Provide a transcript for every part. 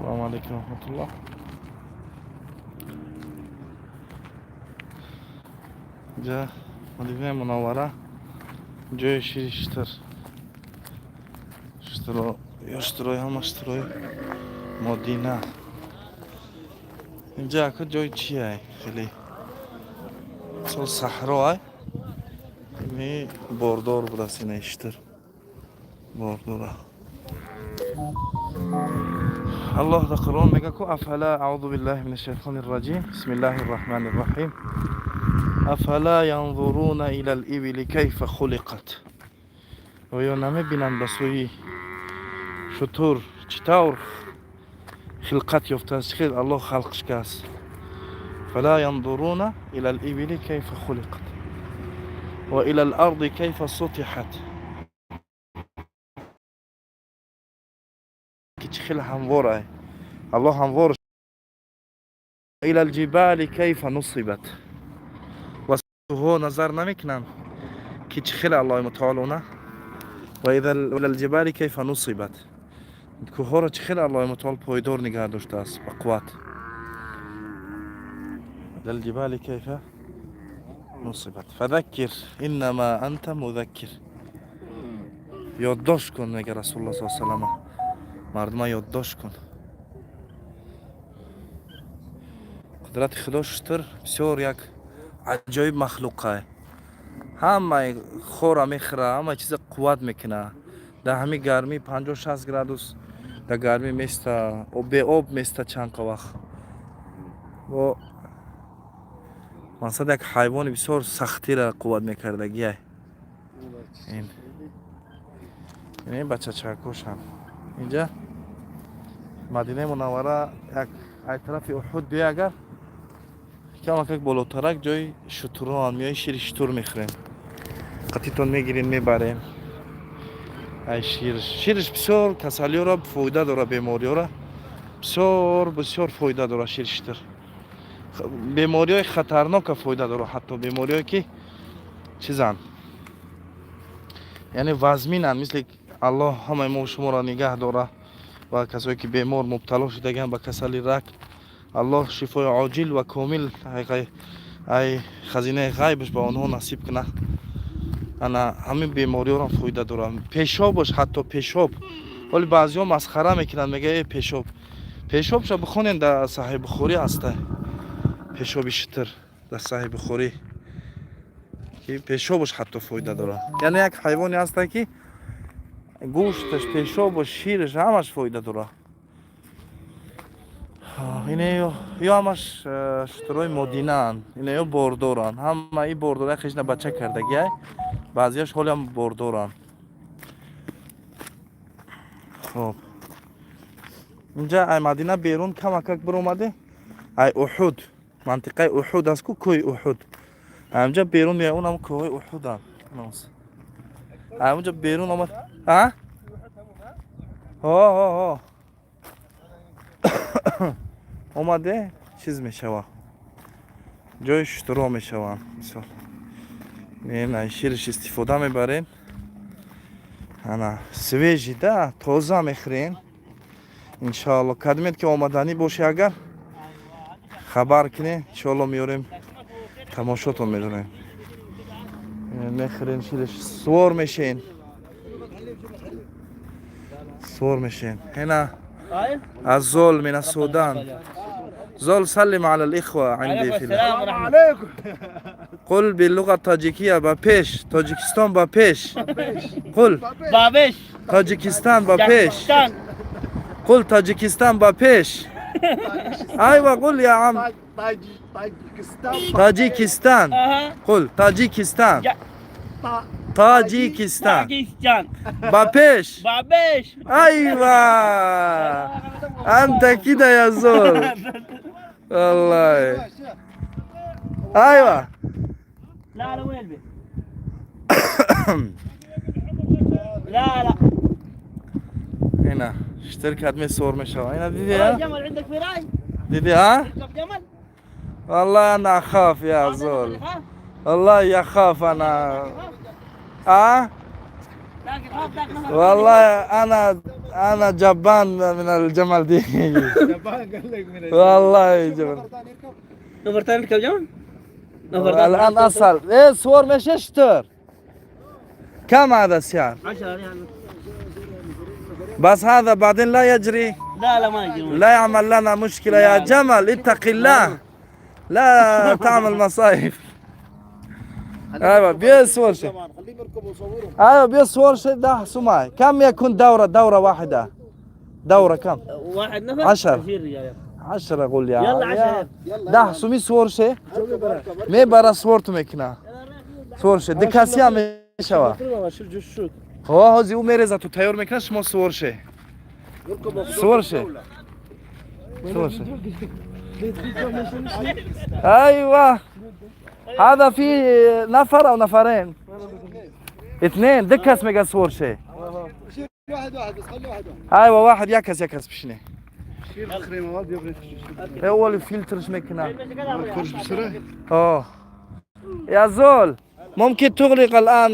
السلام عليكم ورحمة الله. جا مدينة منورة جاي اشتروي هم اشتروي مدينة. اینجا که جای چیه؟ خیلی سال صحرا می باردار بود است این اشتر بارداره. الله در قرآن میگه که افلا اعوذ بالله من الشیطان الرجیم بسم الله الرحمن الرحیم افلا ينظرون الى الابل كيف خلقت. و یا نمیبینند به سوی شتر چطور خلقت یافته است، خیلی الله خلقش که است. فلا ينظرون الى الابل كيف خلقت و الى الارض كيف سطحت. که چه خیلی همواره الله هموار. الى الجبال كيف نصبت. و ها نظر نمیکنن که چه خیلی الله متعالونه. و الى الجبال كيف نصبت. کوه را چه خیلی الله متعال پایدار نگه داشته است با قوت. الى الجبال كيف نصبت فذكر انما انت مذكر. یادداشت کن میگه رسول الله صلی الله علیه و سلم، مردم یادداشت کن. قدرت خدا شتر بسیار یک عجایب مخلوقه. همه خورا میخوره، همه چیز قوت میکنه. در همین گرمی 50-60 گرادوس در گرمی میسته به آب میسته چند وقت. و مثلا یک حیوان بسیار سختی را قوت میکردگیه. این بچه چکوش هم اینجا مدینه منوره یک طرف احد بیا، اگر کم یک بالاترک جای شتران میای شیر شتر میخوریم، قطیتون میگیرین میبرین. ای شیرش بسیار کسالی را فایده داره، بیماری را بسیار فایده داره شیر شتر. بیماری های خطرناک فایده داره، حتی بیماری هایی که چیزن یعنی وزمینن، مثل الله همه ما شما را نگه داره. و کسایی که بیمار مبتلا شدگن به کسلی رگ، الله شفای عاجل و کامل ای خزینه غیبش به آنها نصیب کنه. انا همین بیماری را فایده داره. پیشابش حتی پیشاب، ولی بعضیا مسخره میکنن میگه ای پیشابش بخونین در صحیح بخاری هسته. پیشاب شتر در صحیح بخاری که پیشابش حتی فایده داره. یعنی یک حیوانی هسته که گوشتش، پیشابش، شیرش همش فایده داره. اینه یا همش شترهای مدینه هن، اینه یا باردارن. همه این بارداره خیشنه بچه کردگیه، بعضیش حالی هم باردارن. خب اینجا ای مدینه بیرون کمک بر اومده. ای احد، منطقه احد است که کوه احد. اینجا بیرون میای اونم کوه احد هم. اینجا بیرون آمد. ها اومده چیز میشوه، جای شترا میشوه. مثال این شیرش استفاده میبرین، انا سویجی ده تازه میخورین. انشاءالله کدمید که آمدنی باشه اگر خبر کنین، انشاءالله میاریم تماشاتون میدونیم. میخورین شیرش، سوار میشین. هنا الزول من السودان. زول سلم على الإخوة عندي في السلام عليكم. قل باللغة التاجيكية بابيش. تاجيكستان بابيش. قل بابش تاجيكستان بابيش. قل تاجيكستان بابيش. أيوة قل يا عم. تاجيكستان. قل تاجيكستان. تاجيكستان بابيش. أيوة أنت كده يا زول والله. أيوة لا وين البيت؟ لا هنا اشترك هدمي صور مشاوى هنا ديدي. جمل عندك في راي؟ ديدي ها؟ تركب جمل؟ والله أنا أخاف يا زول، والله يخاف أنا. لا والله انا جبان من الجمل دي. والله جبان. نفر ثاني كم جون؟ الان اصل ايه صور مش اشتر. كم هذا السعر؟ 10 يعني. بس هذا بعدين لا يجري، لا ما يجي. لا يعمل لنا مشكلة يا جمل. اتق الله، لا تعمل مصايب. ايوه بيصور شيء. ايوه بيصور شيء. ده سمعي كم يكون دورة واحدة؟ دورة كم؟ واحد نفر 10. 10 اقول يا يلا 10. ده سمي صور شيء. مي برا صورته مكنا صور شيء دكاسيا مشوا. هو زي وميرزا تو تايور مكناش مو صور شيء. صور شيء. صور شيء. ايوه هذا في نفر او نفرين؟ 2 دكاس ميجا صور شيء. واحد بس خلي واحد. ايوه واحد يكس بشني. شيل الخريمه ما بيبرد. هو اللي فلترش مكنا. كرش بسرعه. اه يا زول ممكن تغلق الان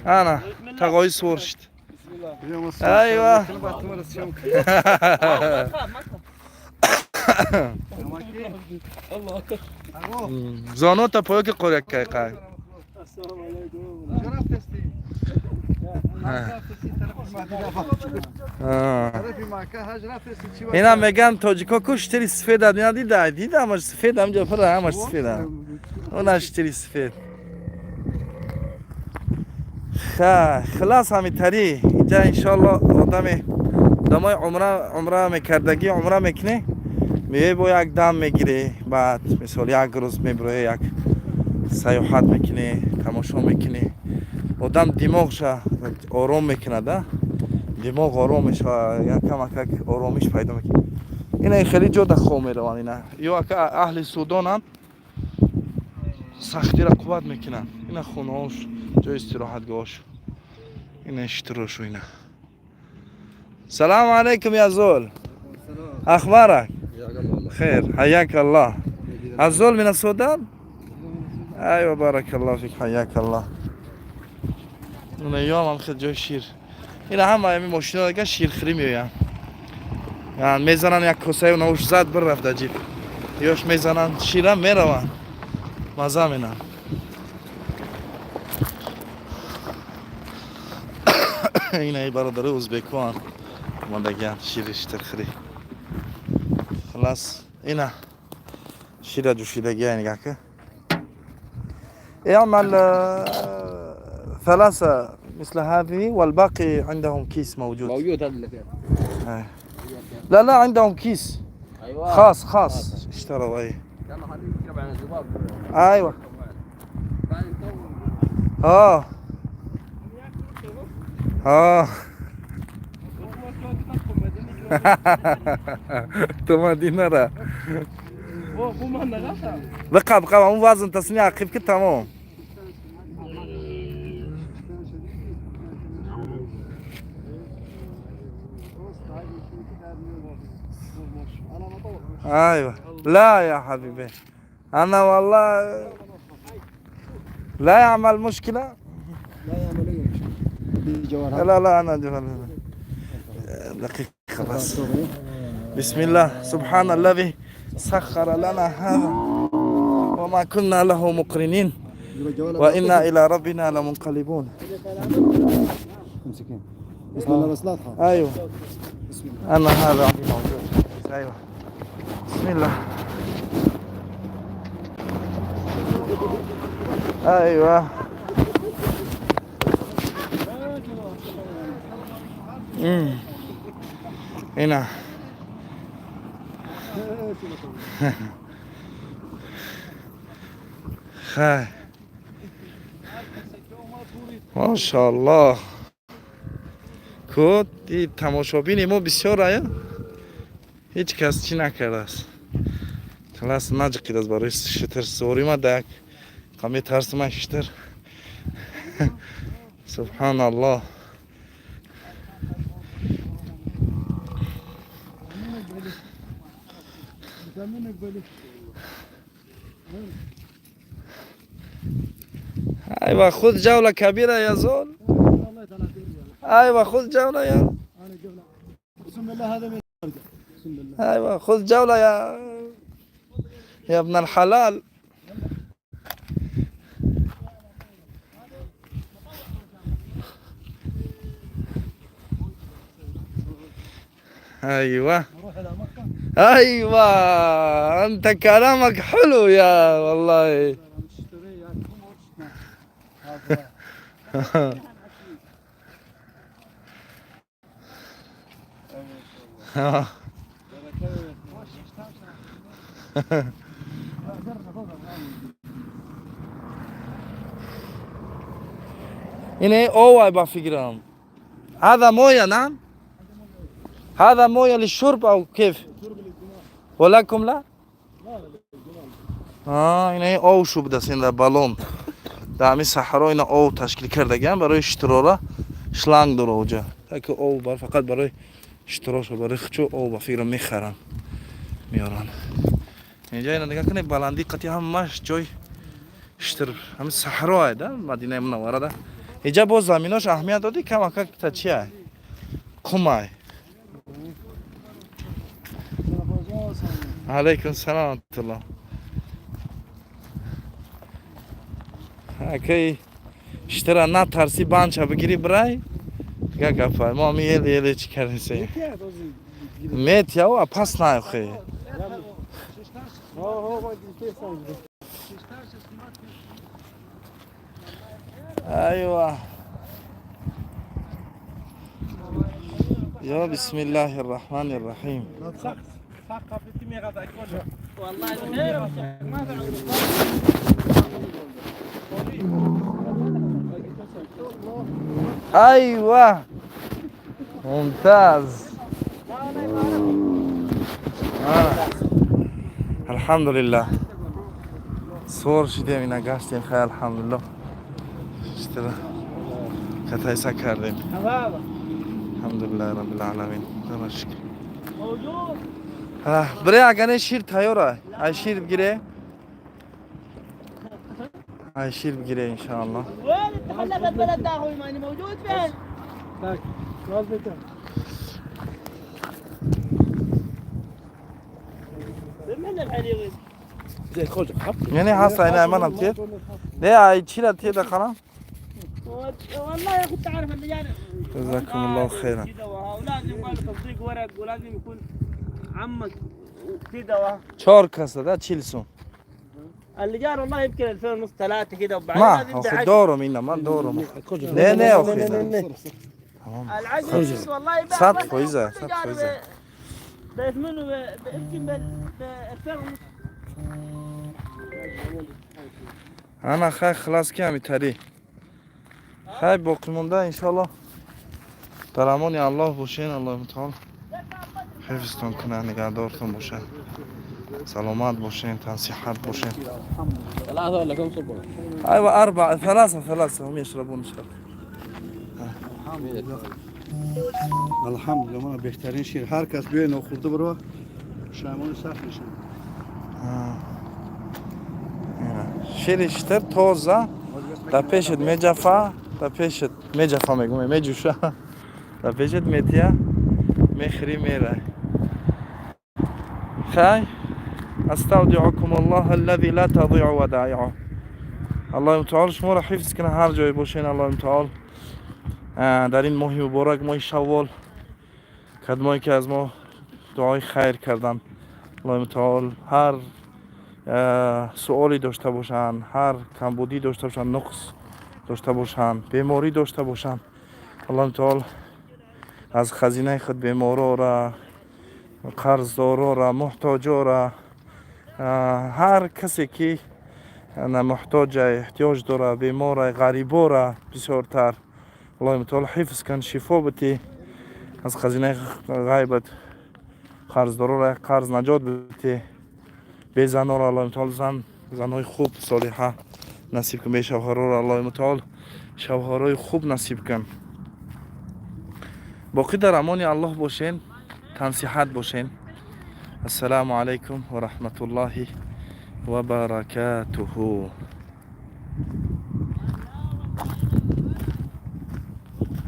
انا تغوي صورشت. ايوه زانوتا پوک قرک کای قای. السلام عليكم. شرفت استي. اینا میگن تاجیکا کشتری سفید ادینا دیده همش سفید همجا پر همش سفید اونش تری سفید. خلاص همی تری اینجا انشالله آدم دمای عمره میکردگی عمره میکنه میگه با یک دم میگیره بعد مثال یک روز میبره یک سیاحت میکنه تماشا میکنه آدم دماغش آرام میکنه ده دماغ آرام میشه یک کم آرامش پیدا میکنه. اینا خیلی جدا خوب میروان اینا یا که اهل سودان هم سختی را قوت میکنن. اینا خونه هاش جای استراحتگاهش اینا اشتراش و اینا. سلام علیکم یا زول. اخبارك؟ خير حياك الله. الزول من السودان؟ ايوه بارك الله فيك حياك الله. انا يوم هم خد جای شیر. اینا همه همی ماشینا دیگه شیر خری میوین. یعنی میزنن یک کاسه و نوش زد بر رفت جیب. یاش میزنن شیرم میرون. مزه مینن. اینا ای برادر ازبکوان. ما دیگه شیرش ترخری. خلاص اینا شيرة جوشيدة يعني كاكا يعمل 3 مثل هذه والباقي عندهم كيس موجود هذا اللي فيها. لا عندهم كيس. ايوه خاص اشتروا اي. يلا حبيبي نشرب على الزباب. ايوه اه تو مدينة را بقى مو وزن تصنيع كيف كنت تمام. ايوه لا يا حبيبي انا والله لا يعمل مشكلة. لا انا جوال دقيقة خلاص. بسم الله سبحان الذي سخر لنا هذا وما كنا له مقرنين وإنا إلى ربنا لمنقلبون. بسم الله بس لا تخاف. أيوه أنا هذا عندي موجود. أيوه بسم الله. أيوه هنا خاي ما شاء الله کد این تماشابین ما بسیار آیا هیچ کس چی نکرده است. خلاص نجقید از برای شتر سوری ما دک قمی ترس من شتر. سبحان الله. ايوه خذ جولة كبيرة يا زول. ايوه خذ جولة يا. بسم الله هذا من بسم الله. ايوه خذ جولة يا ابن الحلال. ايوه نروح الى مكه. ايوه انت كلامك حلو يا والله. نشتري ياكم ورشنا. هنا اوعى بفكرهم. هذا مويه نعم. هذا مويه للشرب او كيف؟ ولكم لا؟ هنا او شو بده سين بالون. دامی صحرا اینا او تشکیل کردگن برای اشترارا شلنگ داره اوجا. تاکه او بر فقط برای اشتراش و برای خچو او با فکر میخرن میارن. اینجا اینا نگاه کنید بلندی قطعی همش جای اشتر همین صحرا ده مدینه منوره ده. اینجا باز زمیناش اهمیت دادی کم تا چیه؟ کمای. علیکم سلام ورحمت الله. اکی اشترا نه ترسی بانچه بگیری برای گه گفت ما میلی چی کردیم سی میت یا و پس نه خیلی ایوه یا بسم الله الرحمن الرحیم. ايوه ممتاز. الحمد لله صور شدیم اینا گشتیم خیلی الحمد لله. اشترا کتایسا کردیم الحمد لله رب العالمین. دمشق برای اگه شیر تیاره ای شیر بگیره. ای شیر بگیره انشاءالله. وين تخلف البلد ده اخوي ماني موجود فين؟ تاك راس بيتك. من الحليب زي خوج حب. یعنی هست اینا منم تیر. نه ای چی را تیر دخلم؟ والله كنت عارف اللي جانا. جزاكم الله خيرا. ولازم يبقى تصديق ورق ولازم يكون عمك كده. 4 كاسه ده تشيلسون. اللي جار والله يمكن 2000 ونص 3 كده وبعدين ما لازم اخي يبدأ دوره منا ما دوره. نه نه اخي. العجل والله يبقى صد كويسه صد كويسه. بيثمنه يمكن ب 2000 ونص. انا خیلی خلاص کمی تری. خیلی باقی مونده انشالله در امان الله باشین. الله متعال حفظتون کنه نگهدارتون باشه. سلامت باشین تنصیحات باشین. 3 ولا كم صبوا؟ ايوه 4 3 هم يشربون شرب. الحمد لله ما بهترین شیر هر کس بیاین و خورده برو شامان صف میشه. شیر اشتر تازه در پیشت میجفه. در پیشت میجفه میگم میجوشه. در پیشت میتیه میخری میره. خیلی استودعكم الله الذي لا تضيع ودائعه. الله متعال شما را حفظ کنه هر جای باشین. الله متعال در این ماه مبارک ماه شوال کدامایی که از ما دعای خیر کردن الله متعال هر سوالی داشته باشن، هر کمبودی داشته باشن، نقص داشته باشن، بیماری داشته باشن، الله متعال از خزینه خود بیمارا را، قرضدارا را، محتاجا را، هر کسی که محتاج احتیاج داره، بیمار غریبا را بسیارتر الله متعال حفظ کن، شفا بده از خزینه غیبت. قرضدارا را قرض نجات بده. به زنها را الله متعال زنهای خوب صالحه نصیب کن. به شوهرها را الله متعال شوهرای خوب نصیب کن. باقی در امان الله باشین، تنصیحات باشین. السلام علیکم و رحمت الله و برکاته.